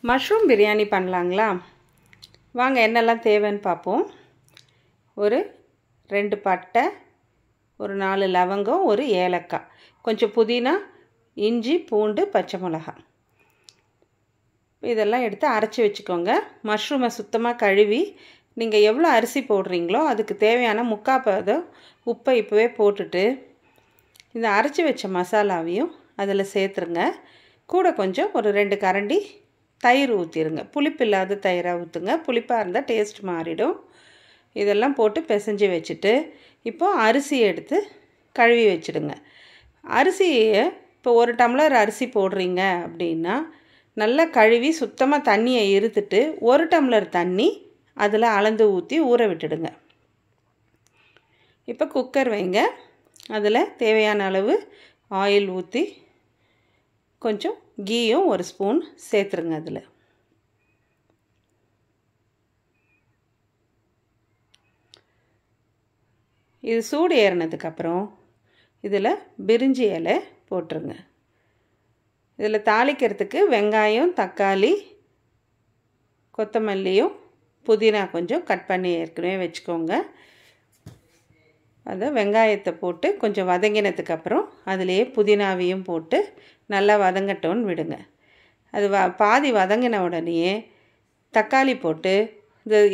Mushroom biryani பண்ணலாங்களா? வாங்க என்னெல்லாம் தேவைன்னு பார்ப்போம். ஒரு 2 பட்டை, ஒரு 4 லவங்கம், ஒரு ஏலக்காய், கொஞ்சம் புதினா, இஞ்சி, பூண்டு, பச்சை மிளகாய். இதெல்லாம் எடுத்து அரைச்சி வச்சுக்கோங்க. மஷ்ரூமை சுத்தமாக கழுவி நீங்கள் எவ்வளோ அரிசி போடுறீங்களோ அதுக்கு தேவையான 3/4 பதம் உப்பை இப்போவே போட்டுட்டு இந்த அரைச்சி வச்ச மசாலாவையும் அதில் சேர்த்துருங்க. கூட கொஞ்சம் ஒரு 2 கரண்டி தயிர் ஊற்றிடுங்க. புளிப்பு இல்லாத தயிராக ஊற்றுங்க. புளிப்பாக இருந்தால் டேஸ்ட் மாறிடும். இதெல்லாம் போட்டு பிசைஞ்சு வச்சுட்டு இப்போது அரிசியை எடுத்து கழுவி வச்சுடுங்க. அரிசியை இப்போ 1 டம்ளர் அரிசி போடுறீங்க அப்படின்னா நல்லா கழுவி சுத்தமாக தண்ணியை இருத்துட்டு 1 டம்ளர் தண்ணி அதில் அளந்து ஊற்றி ஊற விட்டுடுங்க. இப்போ குக்கர் வைங்க. அதில் தேவையான அளவு ஆயில் ஊற்றி கொஞ்சம் கீயும் 1 ஸ்பூன் சேர்த்துருங்க. அதில் இது சூடு ஏறினதுக்கப்புறம் இதில் பிரிஞ்சி இலை போட்டுருங்க. இதில் தாளிக்கிறதுக்கு வெங்காயம், தக்காளி, கொத்தமல்லியும் புதினா கொஞ்சம் கட் பண்ணி ஏற்கனவே வச்சுக்கோங்க. அதை வெங்காயத்தை போட்டு கொஞ்சம் வதங்கினதுக்கப்புறம் அதிலேயே புதினாவையும் போட்டு நல்லா வதங்கட்டோன்னு விடுங்க. அது பாதி வதங்கின உடனேயே தக்காளி போட்டு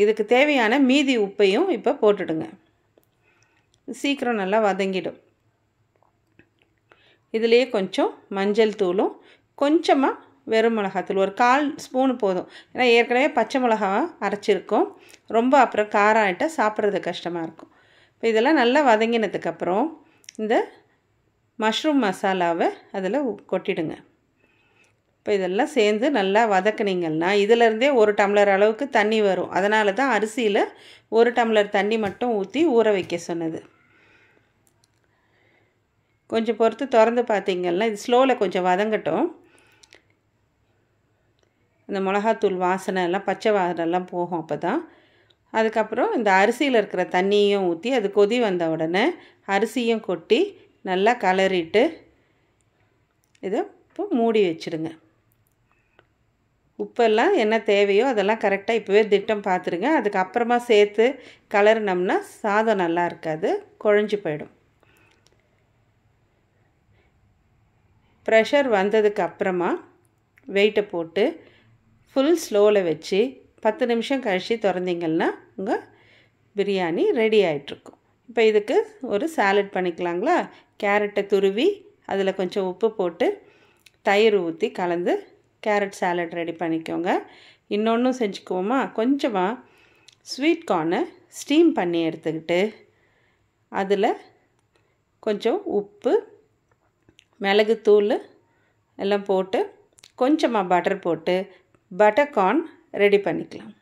இதுக்கு தேவையான மீதி உப்பையும் இப்போ போட்டுடுங்க. சீக்கிரம் நல்லா வதங்கிடும். இதிலேயே கொஞ்சம் மஞ்சள் தூளும் கொஞ்சமாக வெறும் மிளகாத்தூள் ஒரு 1/4 ஸ்பூன் போதும். ஏன்னா ஏற்கனவே பச்சை மிளகாவை அரைச்சிருக்கோம். ரொம்ப அப்புறம் காரம் ஆகிட்டால் சாப்பிட்றது கஷ்டமாக இருக்கும். இப்போ இதெல்லாம் நல்லா வதங்கினதுக்கப்புறம் இந்த மஷ்ரூம் மசாலாவை அதில் கொட்டிடுங்க. இப்போ இதெல்லாம் சேர்ந்து நல்லா வதக்குனீங்கன்னா இதிலேருந்தே 1 டம்ளர் அளவுக்கு தண்ணி வரும். அதனால தான் அரிசியில் 1 டம்ளர் தண்ணி மட்டும் ஊற்றி ஊற வைக்க சொன்னது. கொஞ்சம் பொறுத்து திறந்து பார்த்தீங்கன்னா இது ஸ்லோவில் கொஞ்சம் வதங்கட்டும். இந்த மிளகாத்தூள் வாசனை எல்லாம் பச்சை வாசனைலாம் போகும். அப்போ தான் அதுக்கப்புறம் இந்த அரிசியில் இருக்கிற தண்ணியும் ஊற்றி அது கொதி வந்த உடனே அரிசியும் கொட்டி நல்லா கலரிட்டு இதை இப்போ மூடி வச்சுடுங்க. உப்பெல்லாம் என்ன தேவையோ அதெல்லாம் கரெக்டாக இப்போவே திட்டம் பார்த்துருங்க. அதுக்கப்புறமா சேர்த்து கலரினோம்னா சாதம் நல்லா இருக்காது, குழஞ்சி போயிடும். ப்ரெஷர் வந்ததுக்கு அப்புறமா வெயிட்டை போட்டு ஃபுல் ஸ்லோவில் வச்சு 10 நிமிஷம் கழித்து திறந்தீங்கன்னா உங்கள் பிரியாணி ரெடி ஆகிட்ருக்கும். இப்போ இதுக்கு ஒரு சாலட் பண்ணிக்கலாங்களா? கேரட்டை துருவி அதில் கொஞ்சம் உப்பு போட்டு தயிர் ஊற்றி கலந்து கேரட் சாலட் ரெடி பண்ணிக்கோங்க. இன்னொன்றும் செஞ்சுக்குவோமா? கொஞ்சமாக ஸ்வீட் கார்னை ஸ்டீம் பண்ணி எடுத்துக்கிட்டு அதில் கொஞ்சம் உப்பு, மிளகுத்தூள் எல்லாம் போட்டு கொஞ்சமாக பட்டர் போட்டு பட்டர் கார்ன் ரெடி பண்ணிக்கலாம்.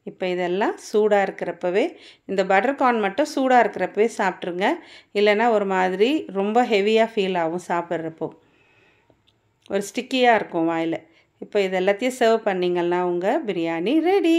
இப்போ இதெல்லாம் சூடாக இருக்கிறப்பவே இந்த பட்டர் கார்ன் மட்டும் சூடாக இருக்கிறப்பவே சாப்பிட்ருங்க. இல்லைன்னா ஒரு மாதிரி ரொம்ப ஹெவியாக ஃபீல் ஆகும் சாப்பிட்றப்போ, ஒரு ஸ்டிக்கியாக இருக்கும் வாயில். இப்போ இது எல்லாத்தையும் சர்வ் பண்ணிங்கன்னா உங்கள் பிரியாணி ரெடி.